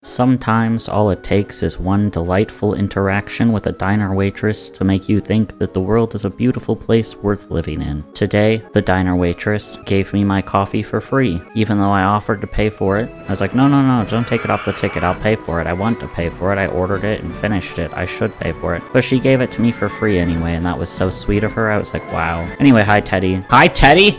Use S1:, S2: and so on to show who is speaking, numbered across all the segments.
S1: Sometimes all it takes is one delightful interaction with a diner waitress to make you think that the world is a beautiful place worth living in. Today, the diner waitress gave me my coffee for free, even though I offered to pay for it. I was like, no, don't take it off the ticket, I'll pay for it. I want to pay for it, I ordered it and finished it, I should pay for it. But she gave it to me for free anyway, and that was so sweet of her, I was like, wow. Anyway, hi Teddy. Hi Teddy!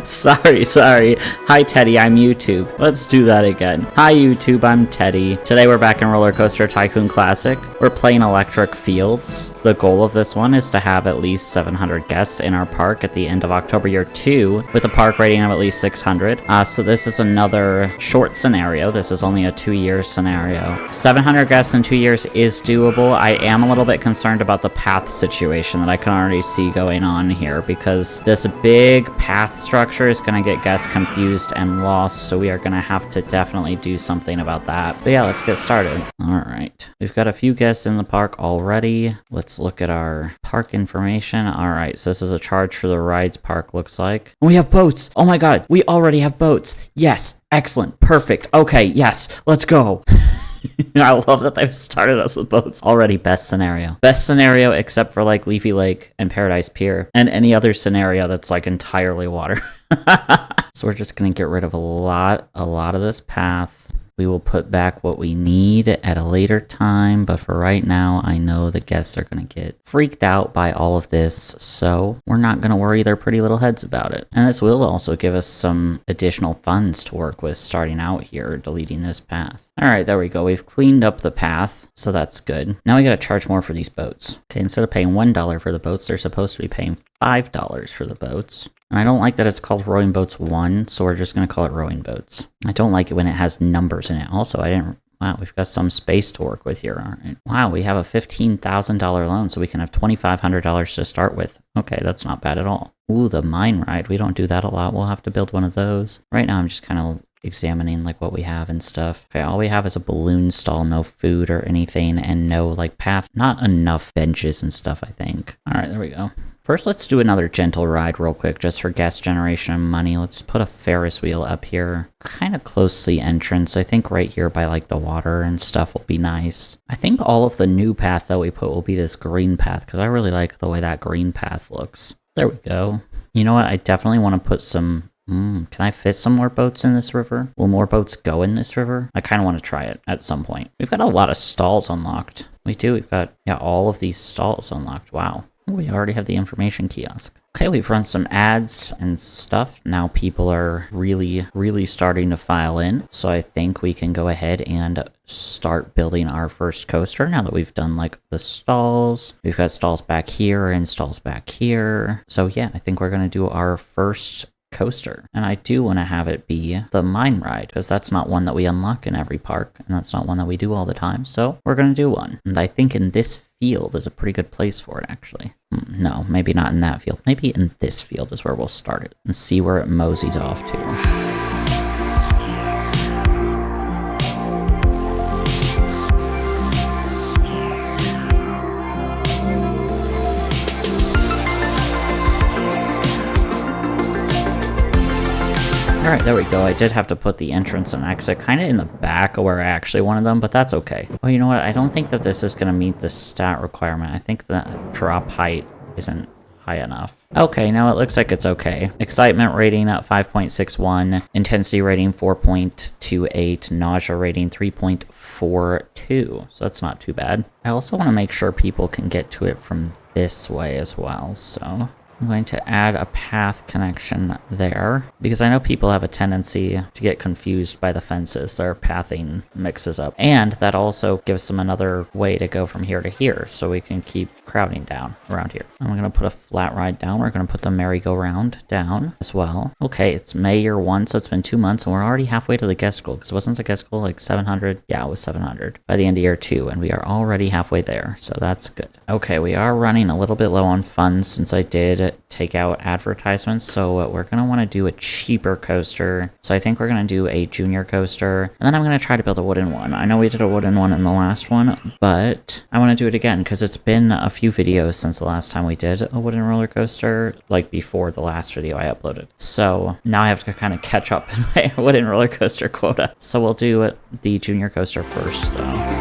S1: Sorry. Hi Teddy, I'm YouTube. Let's do that again. Hi YouTube, I'm Teddy. Today we're back in Roller Coaster Tycoon Classic. We're playing Electric Fields. The goal of this one is to have at least 700 guests in our park at the end of October year 2 with a park rating of at least 600. So this is another short scenario. This is only a 2-year scenario. 700 guests in 2 years is doable. I am a little bit concerned about the path situation that I can already see going on here because this big path structure is going to get guests confused and lost, so we are going to have to definitely do something about that. But yeah, let's get started. Alright, we've got a few guests in the park already. Let's look at our park information. Alright, so this is a charge for the rides park, looks like. And we have boats! Oh my god, we already have boats! Yes, excellent, perfect. Okay, yes, let's go! I love that they've started us with boats already. Best scenario. Best scenario except for like Leafy Lake and Paradise Pier and any other scenario that's like entirely water. So we're just gonna get rid of a lot of this path. We will put back what we need at a later time, but for right now, I know the guests are going to get freaked out by all of this, so we're not going to worry their pretty little heads about it. And this will also give us some additional funds to work with starting out here, deleting this path. Alright, there we go. We've cleaned up the path, so that's good. Now we got to charge more for these boats. Okay, instead of paying $1 for the boats, they're supposed to be paying $5 for the boats. And I don't like that it's called Rowing Boats 1, so we're just going to call it Rowing Boats. I don't like it when it has numbers in it. Also, wow, we've got some space to work with here, aren't we? Wow, we have a $15,000 loan, so we can have $2,500 to start with. Okay, that's not bad at all. Ooh, the mine ride. We don't do that a lot. We'll have to build one of those. Right now, I'm just kind of examining like what we have and stuff. Okay, all we have is a balloon stall, no food or anything, and no like path. Not enough benches and stuff, I think. All right, there we go. First, let's do another gentle ride real quick, just for guest generation and money. Let's put a Ferris wheel up here, kind of close to the entrance. I think right here by like the water and stuff will be nice. I think all of the new path that we put will be this green path, because I really like the way that green path looks. There we go. You know what? I definitely want to put some... can I fit some more boats in this river? Will more boats go in this river? I kind of want to try it at some point. We've got a lot of stalls unlocked. We do. We've got, yeah, all of these stalls unlocked. Wow. We already have the information kiosk. Okay, we've run some ads and stuff. Now people are really starting to file in. So I think we can go ahead and start building our first coaster now that we've done like the stalls. We've got stalls back here and stalls back here. So yeah, I think we're going to do our first coaster, and I do want to have it be the mine ride because that's not one that we unlock in every park, and that's not one that we do all the time, so we're going to do one. And I think in this field is a pretty good place for it, actually. No, maybe not in that field. Maybe in this field is where we'll start it and see where it moseys off to. Alright, there we go. I did have to put the entrance and exit kind of in the back of where I actually wanted them, but that's okay. Well, you know what? I don't think that this is going to meet the stat requirement. I think the drop height isn't high enough. Okay, now it looks like it's okay. Excitement rating at 5.61, intensity rating 4.28, nausea rating 3.42, so that's not too bad. I also want to make sure people can get to it from this way as well, so... I'm going to add a path connection there because I know people have a tendency to get confused by the fences. Their pathing mixes up. And that also gives them another way to go from here to here so we can keep crowding down around here. I'm going to put a flat ride down. We're going to put the merry-go-round down as well. Okay, it's May year 1, so it's been 2 months and we're already halfway to the guest goal because wasn't the guest goal like 700? Yeah, it was 700 by the end of year 2 and we are already halfway there, so that's good. Okay, we are running a little bit low on funds since I did could take out advertisements, so we're going to want to do a cheaper coaster. So I think we're going to do a junior coaster, and then I'm going to try to build a wooden one. I know we did a wooden one in the last one, but I want to do it again because it's been a few videos since the last time we did a wooden roller coaster, like before the last video I uploaded. So now I have to kind of catch up in my wooden roller coaster quota. So we'll do the junior coaster first, though.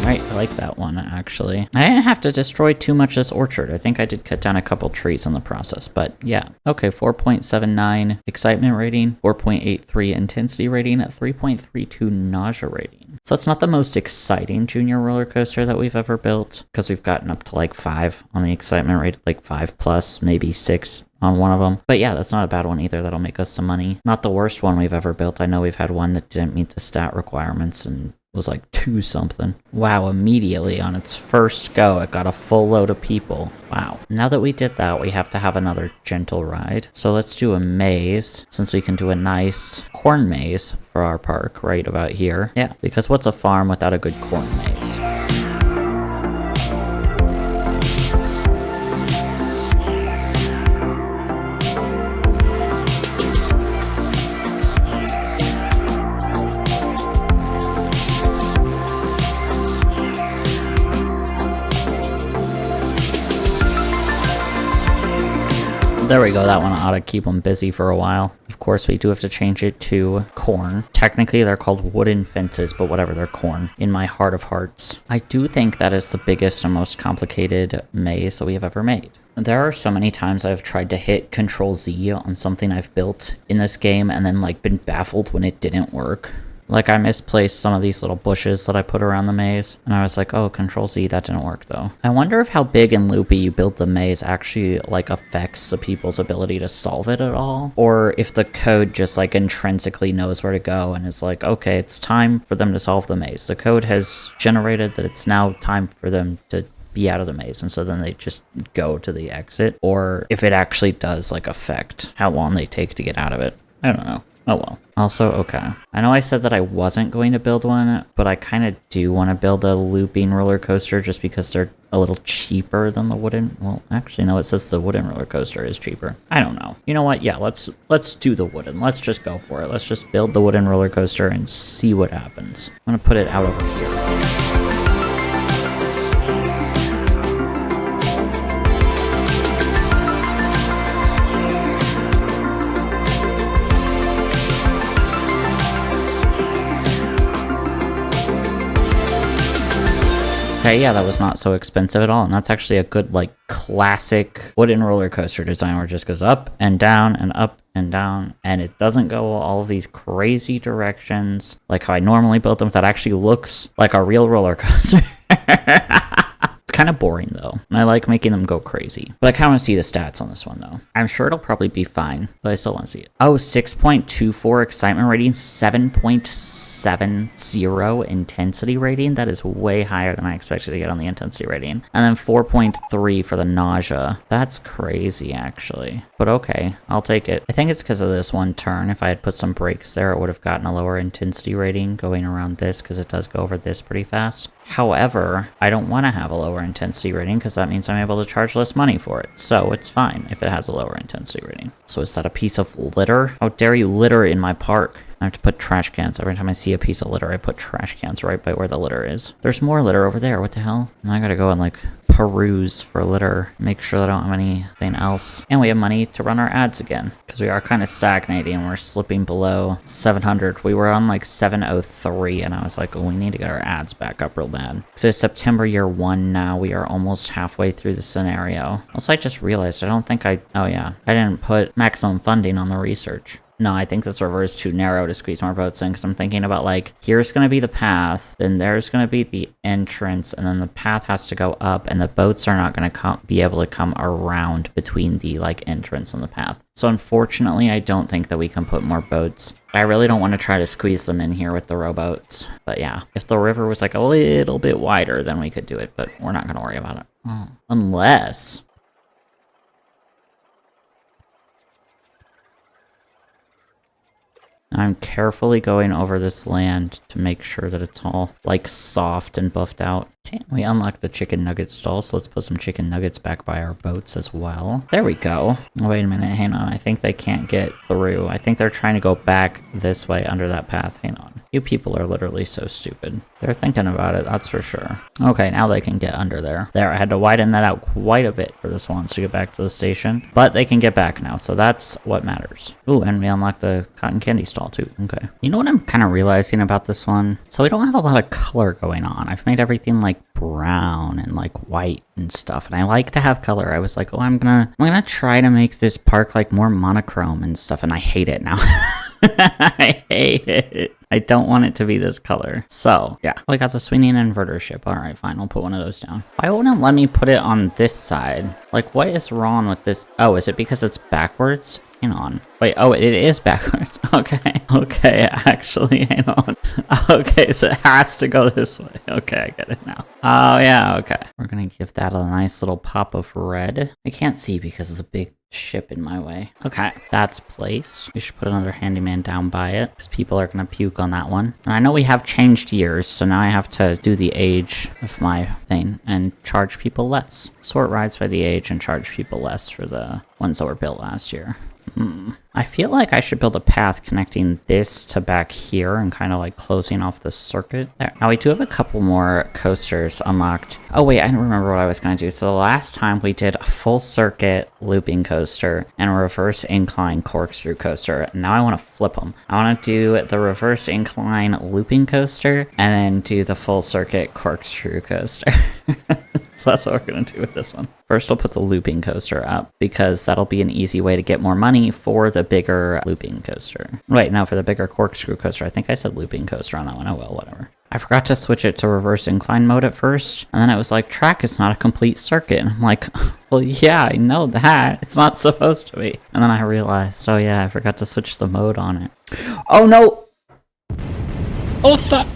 S1: I like that one, actually. I didn't have to destroy too much this orchard. I think I did cut down a couple trees in the process, but yeah. Okay, 4.79 excitement rating, 4.83 intensity rating, 3.32 nausea rating. So it's not the most exciting junior roller coaster that we've ever built, because we've gotten up to like 5 on the excitement rate, like 5 plus, maybe 6 on one of them. But yeah, that's not a bad one either. That'll make us some money. Not the worst one we've ever built. I know we've had one that didn't meet the stat requirements and was like 2 something. Wow, immediately on its first go, it got a full load of people. Wow. Now that we did that, we have to have another gentle ride. So let's do a maze, since we can do a nice corn maze for our park right about here. Yeah, because what's a farm without a good corn maze? There we go, that one ought to keep them busy for a while. Of course, we do have to change it to corn. Technically, they're called wooden fences, but whatever, they're corn. In my heart of hearts. I do think that is the biggest and most complicated maze that we have ever made. There are so many times I've tried to hit Control Z on something I've built in this game and then like been baffled when it didn't work. Like, I misplaced some of these little bushes that I put around the maze, and I was like, oh, Control Z, that didn't work, though. I wonder if how big and loopy you build the maze actually, like, affects the people's ability to solve it at all, or if the code just, like, intrinsically knows where to go, and it's like, okay, it's time for them to solve the maze. The code has generated that it's now time for them to be out of the maze, and so then they just go to the exit, or if it actually does, like, affect how long they take to get out of it. I don't know. Oh well. Also, okay. I know I said that I wasn't going to build one, but I kind of do want to build a looping roller coaster just because they're a little cheaper than the wooden. Well, actually, no, it says the wooden roller coaster is cheaper. I don't know. You know what? Yeah, let's do the wooden. Let's just go for it. Let's just build the wooden roller coaster and see what happens. I'm going to put it out over here. Okay, yeah, that was not so expensive at all, and that's actually a good, like, classic wooden roller coaster design where it just goes up and down and up and down, and it doesn't go all of these crazy directions like how I normally build them. That actually looks like a real roller coaster. Kind of boring though, and I like making them go crazy. But I kind of want to see the stats on this one though. I'm sure it'll probably be fine, but I still want to see it. Oh, 6.24 excitement rating, 7.70 intensity rating. That is way higher than I expected to get on the intensity rating. And then 4.3 for the nausea. That's crazy actually, but okay, I'll take it. I think it's because of this one turn. If I had put some brakes there, it would have gotten a lower intensity rating going around this, because it does go over this pretty fast. However, I don't want to have a lower intensity rating because that means I'm able to charge less money for it. So it's fine if it has a lower intensity rating. So is that a piece of litter? How dare you litter in my park? I have to put trash cans. Every time I see a piece of litter, I put trash cans right by where the litter is. There's more litter over there. What the hell? And I gotta go and like peruse for litter. Make sure that I don't have anything else. And we have money to run our ads again, because we are kind of stagnating. We're slipping below 700. We were on like 703, and I was like, oh, we need to get our ads back up real bad. So it's September year 1 now. We are almost halfway through the scenario. Also, I just realized oh yeah, I didn't put maximum funding on the research. No, I think this river is too narrow to squeeze more boats in, because I'm thinking about, like, here's going to be the path, then there's going to be the entrance, and then the path has to go up, and the boats are not going to be able to come around between the, like, entrance and the path. So unfortunately, I don't think that we can put more boats. I really don't want to try to squeeze them in here with the rowboats. But yeah, if the river was, like, a little bit wider, then we could do it, but we're not going to worry about it. Unless... I'm carefully going over this land to make sure that it's all, like, soft and buffed out. Okay, we unlocked the chicken nugget stall, so let's put some chicken nuggets back by our boats as well. There we go. Oh, wait a minute, hang on. I think they can't get through. I think they're trying to go back this way under that path. Hang on. You people are literally so stupid. They're thinking about it, that's for sure. Okay, now they can get under there. There, I had to widen that out quite a bit for this one to get back to the station. But they can get back now, so that's what matters. Ooh, and we unlocked the cotton candy stall too. Okay. You know what I'm kind of realizing about this one? So we don't have a lot of color going on. I've made everything like brown and like white and stuff, and I like to have color. I was like, oh, I'm gonna try to make this park like more monochrome and stuff, and I hate it now. I hate it. I don't want it to be this color. So, yeah. Oh, I got the swinging inverter ship. All right, fine. We'll put one of those down. Why won't it let me put it on this side? Like, what is wrong with this? Oh, is it because it's backwards? Hang on. Wait, oh, it is backwards. Okay. Okay, actually, hang on. Okay, so it has to go this way. Okay, I get it now. Oh, yeah, okay. We're gonna give that a nice little pop of red. I can't see because of the big ship in my way. Okay, that's placed. We should put another handyman down by it because people are gonna puke on that one. And I know we have changed years, so now I have to do the age of my thing and charge people less. Sort rides by the age and charge people less for the ones that were built last year. I feel like I should build a path connecting this to back here and kind of like closing off the circuit there. Now we do have a couple more coasters unlocked. Oh wait, I don't remember what I was going to do. So the last time we did a full circuit looping coaster and a reverse incline corkscrew coaster. Now I want to flip them. I want to do the reverse incline looping coaster and then do the full circuit corkscrew coaster. So that's what we're going to do with this one. First, I'll put the looping coaster up because that'll be an easy way to get more money for the bigger looping coaster. Wait, no, for the bigger corkscrew coaster. I think I said looping coaster on that one. Oh, well, whatever. I forgot to switch it to reverse incline mode at first. And then it was like, track is not a complete circuit. And I'm like, well, yeah, I know that. It's not supposed to be. And then I realized, oh yeah, I forgot to switch the mode on it. Oh, no. Oh, fuck.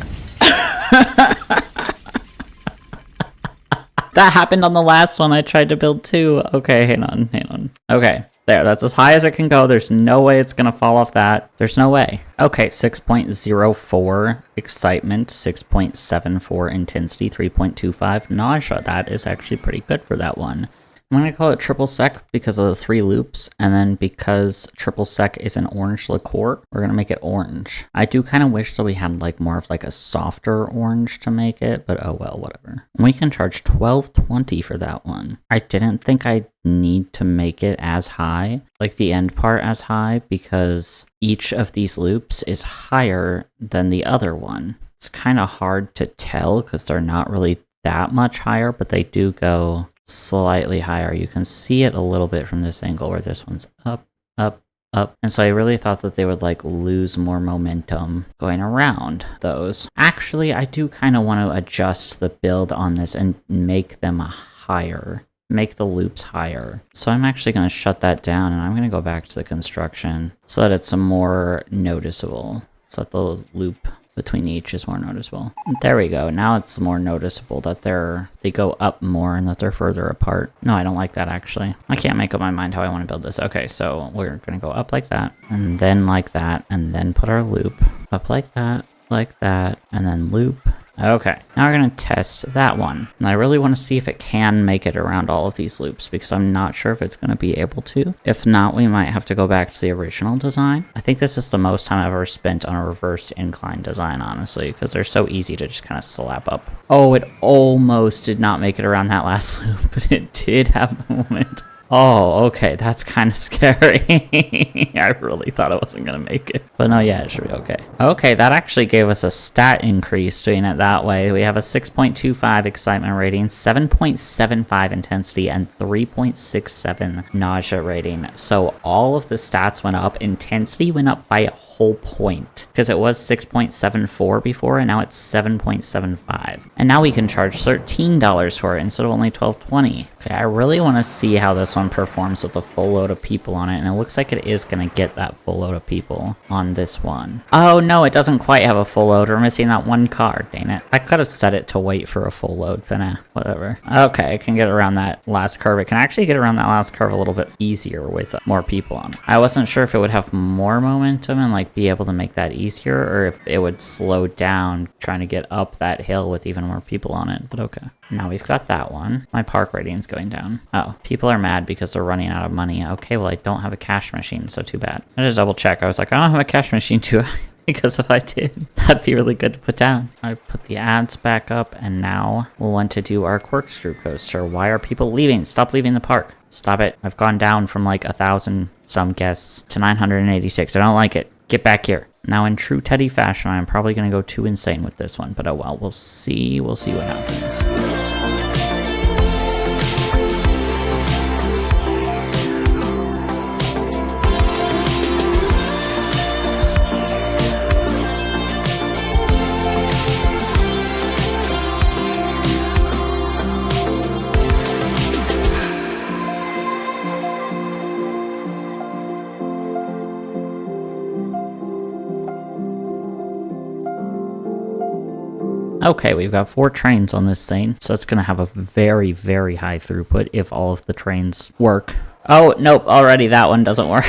S1: That happened on the last one I tried to build too. Okay, hang on. Okay, there, that's as high as it can go. There's no way it's gonna fall off that. There's no way. Okay, 6.04 excitement, 6.74 intensity, 3.25 nausea. That is actually pretty good for that one. I'm going to call it triple sec because of the 3 loops, and then because triple sec is an orange liqueur, we're going to make it orange. I do kind of wish that we had like more of like a softer orange to make it, but oh well, whatever. We can charge $12.20 for that one. I didn't think I need to make it as high, like the end part as high, because each of these loops is higher than the other one. It's kind of hard to tell because they're not really that much higher, but they do go slightly higher. You can see it a little bit from this angle where this one's up, up, up. And so I really thought that they would like lose more momentum going around those. Actually, I do kind of want to adjust the build on this and make them higher. Make the loops higher. So I'm actually going to shut that down and I'm going to go back to the construction so that it's a more noticeable. So that the loop between each is more noticeable. There we go. Now it's more noticeable that they go up more and that they're further apart. No, I don't like that actually. I can't make up my mind how I want to build this. Okay, so we're gonna go up like that, and then like that, and then put our loop up like that, and then loop. Okay, now we're gonna test that one. And I really want to see if it can make it around all of these loops because I'm not sure if it's gonna be able to. If not, we might have to go back to the original design. I think this is the most time I've ever spent on a reverse incline design, honestly, because they're so easy to just kind of slap up. Oh, it almost did not make it around that last loop, but it did have the moment. Oh, okay, that's kind of scary. I really thought I wasn't going to make it. But no, yeah, it should be okay. Okay, that actually gave us a stat increase doing it that way. We have a 6.25 excitement rating, 7.75 intensity, and 3.67 nausea rating. So all of the stats went up. Intensity went up by a whole point because it was 6.74 before, and now it's 7.75. And now we can charge $13 for it instead of only $12.20. Okay, I really want to see how this one performs with a full load of people on it, and it looks like it is going to get that full load of people on this one. Oh no, it doesn't quite have a full load. We're missing that one car, dang it. I could have set it to wait for a full load, but whatever. Okay, it can get around that last curve. It can actually get around that last curve a little bit easier with more people on it. I wasn't sure if it would have more momentum and like might be able to make that easier, or if it would slow down trying to get up that hill with even more people on it, but okay. Now we've got that one. My park rating's going down. Oh, people are mad because they're running out of money. Okay, well, I don't have a cash machine, so too bad. I just double check. I was like, I don't have a cash machine too. Because if I did, that'd be really good to put down. I put the ads back up, and now we'll want to do our Corkscrew Coaster. Why are people leaving? Stop leaving the park. Stop it. I've gone down from like 1,000 some guests to 986. I don't like it. Get back here. Now, in true Teddy fashion, I'm probably going to go too insane with this one, but oh well, we'll see. We'll see what happens. Okay, we've got 4 trains on this thing, so it's going to have a very, very high throughput if all of the trains work. Oh, nope, already that one doesn't work.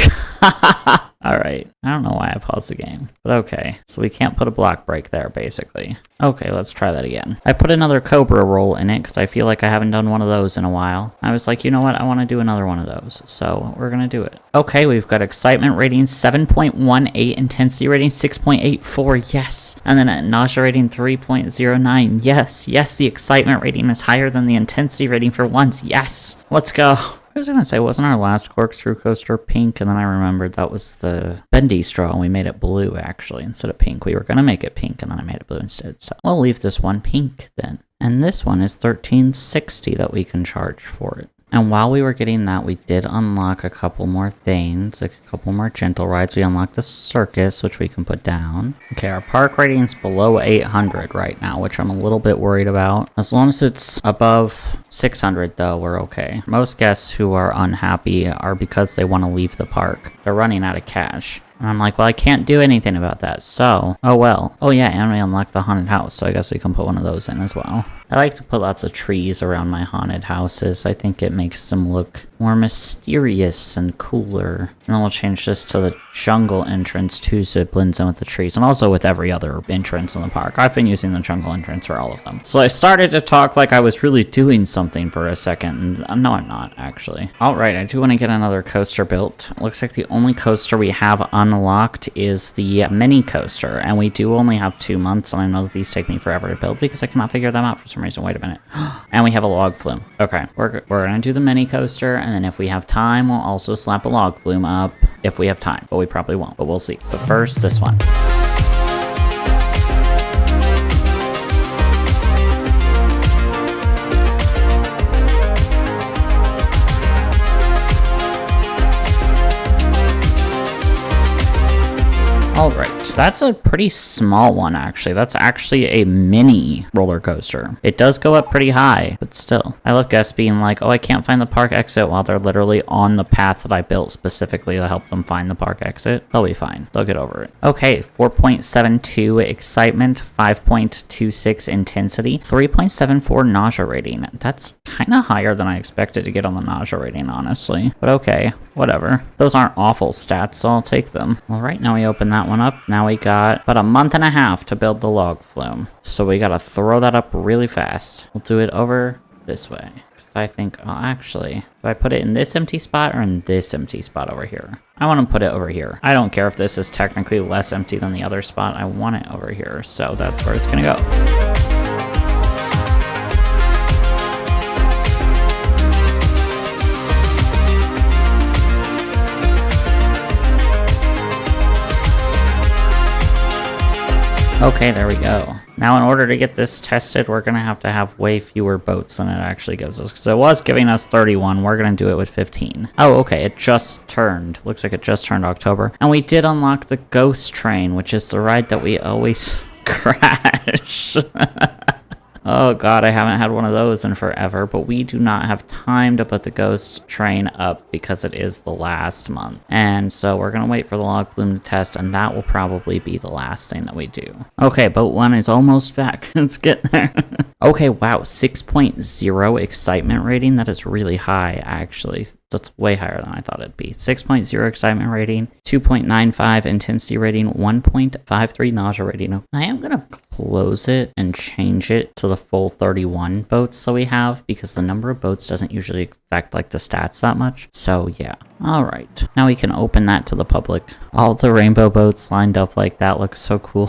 S1: Alright, I don't know why I paused the game, but okay. So we can't put a block break there, basically. Okay, let's try that again. I put another Cobra roll in it, because I feel like I haven't done one of those in a while. I was like, you know what, I want to do another one of those, so we're gonna do it. Okay, we've got excitement rating 7.18, intensity rating 6.84, yes! And then a nausea rating 3.09, yes! Yes, the excitement rating is higher than the intensity rating for once, yes! Let's go! I was gonna say, wasn't our last Corkscrew Coaster pink? And then I remembered that was the bendy straw, and we made it blue, actually, instead of pink. We were gonna make it pink, and then I made it blue instead, so we'll leave this one pink, then. And this one is $13.60 that we can charge for it. And while we were getting that, we did unlock a couple more things, like a couple more gentle rides. We unlocked the circus, which we can put down. Okay, our park rating's below 800 right now, which I'm a little bit worried about. As long as it's above 600, though, we're okay. Most guests who are unhappy are because they want to leave the park. They're running out of cash. And I'm like, well, I can't do anything about that, so, oh well. Oh yeah, and we unlocked the haunted house, so I guess we can put one of those in as well. I like to put lots of trees around my haunted houses. I think it makes them look more mysterious and cooler. And then we'll change this to the jungle entrance too, so it blends in with the trees, and also with every other entrance in the park. I've been using the jungle entrance for all of them. So I started to talk like I was really doing something for a second, and no, I'm not, actually. Alright, I do want to get another coaster built. Looks like the only coaster we have unlocked is the mini coaster, and we do only have 2 months, and I know that these take me forever to build because I cannot figure them out for some reason. Wait a minute. And we have a log flume. Okay, we're gonna do the mini coaster, and then if we have time, we'll also slap a log flume up if we have time, but we probably won't, but we'll see. But first, this one. Alright, that's a pretty small one, actually. That's actually a mini roller coaster. It does go up pretty high, but still. I love guests being like, oh, I can't find the park exit, while they're literally on the path that I built specifically to help them find the park exit. They'll be fine. They'll get over it. Okay, 4.72 excitement, 5.26 intensity, 3.74 nausea rating. That's kind of higher than I expected to get on the nausea rating, honestly. But okay, whatever. Those aren't awful stats, so I'll take them. All right, now we open that one up. Now we got about a month and a half to build the log flume. So we gotta throw that up really fast. We'll do it over this way. Because I think, oh, actually, do I put it in this empty spot or in this empty spot over here? I want to put it over here. I don't care if this is technically less empty than the other spot. I want it over here. So that's where it's gonna go. Okay, there we go. Now, in order to get this tested, we're going to have way fewer boats than it actually gives us. Because it was giving us 31. We're going to do it with 15. Oh, okay. It just turned. Looks like it just turned October. And we did unlock the ghost train, which is the ride that we always crash. Oh god, I haven't had one of those in forever, but we do not have time to put the ghost train up because it is the last month. And so we're gonna wait for the log flume to test, and that will probably be the last thing that we do. Okay, boat 1 is almost back. Let's get there. Okay, wow, 6.0 excitement rating. That is really high, actually. That's way higher than I thought it'd be. 6.0 excitement rating, 2.95 intensity rating, 1.53 nausea rating. I am gonna close it and change it to the full 31 boats that we have, because the number of boats doesn't usually affect like the stats that much. So yeah. All right, now we can open that to the public. All the rainbow boats lined up like that looks so cool.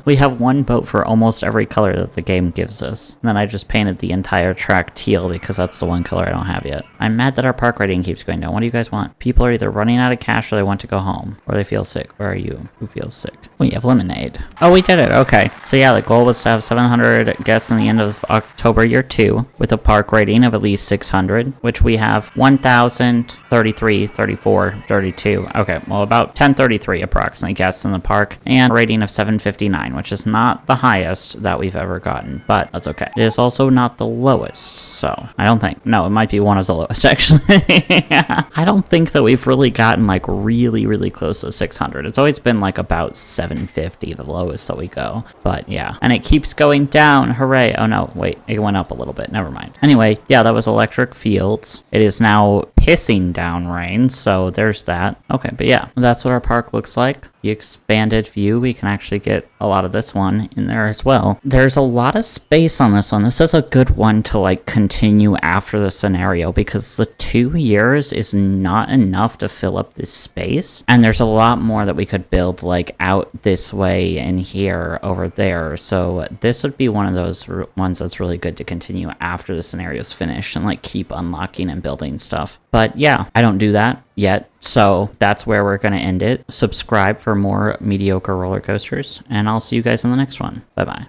S1: We have one boat for almost every color that the game gives us. And then I just painted the entire track teal because that's the one color I don't have yet. I'm mad that our park rating keeps going down. What do you guys want? People are either running out of cash or they want to go home, or they feel sick. Where are you? Who feels sick? We have lemonade. Oh, we did it. Okay. So yeah, the goal was to have 700 guests in the end of October year 2 with a park rating of at least 600, which we have 1,033, 34, 32. Okay, well, about 1033 approximately guests in the park, and a rating of 759, which is not the highest that we've ever gotten, but that's okay. It is also not the lowest, so I don't think. No, it might be one of the lowest, actually. I don't think that we've really gotten like really close to 600. It's always been like about 750, the lowest that we go, but yeah. And it keeps going down. Hooray. Oh no, wait, it went up a little bit. Never mind. Anyway, yeah, that was Electric Fields. It is now pissing down rain, so there's that. Okay, but yeah, that's what our park looks like. The expanded view, we can actually get a lot of this one in there as well. There's a lot of space on this one. This is a good one to like continue after the scenario, because the 2 years is not enough to fill up this space, and there's a lot more that we could build like out this way and here over there. So this would be one of those ones that's really good to continue after the scenario's finished and like keep unlocking and building stuff. But yeah, I don't do that yet, so that's where we're going to end it. Subscribe for more mediocre roller coasters, and I'll see you guys in the next one. Bye bye.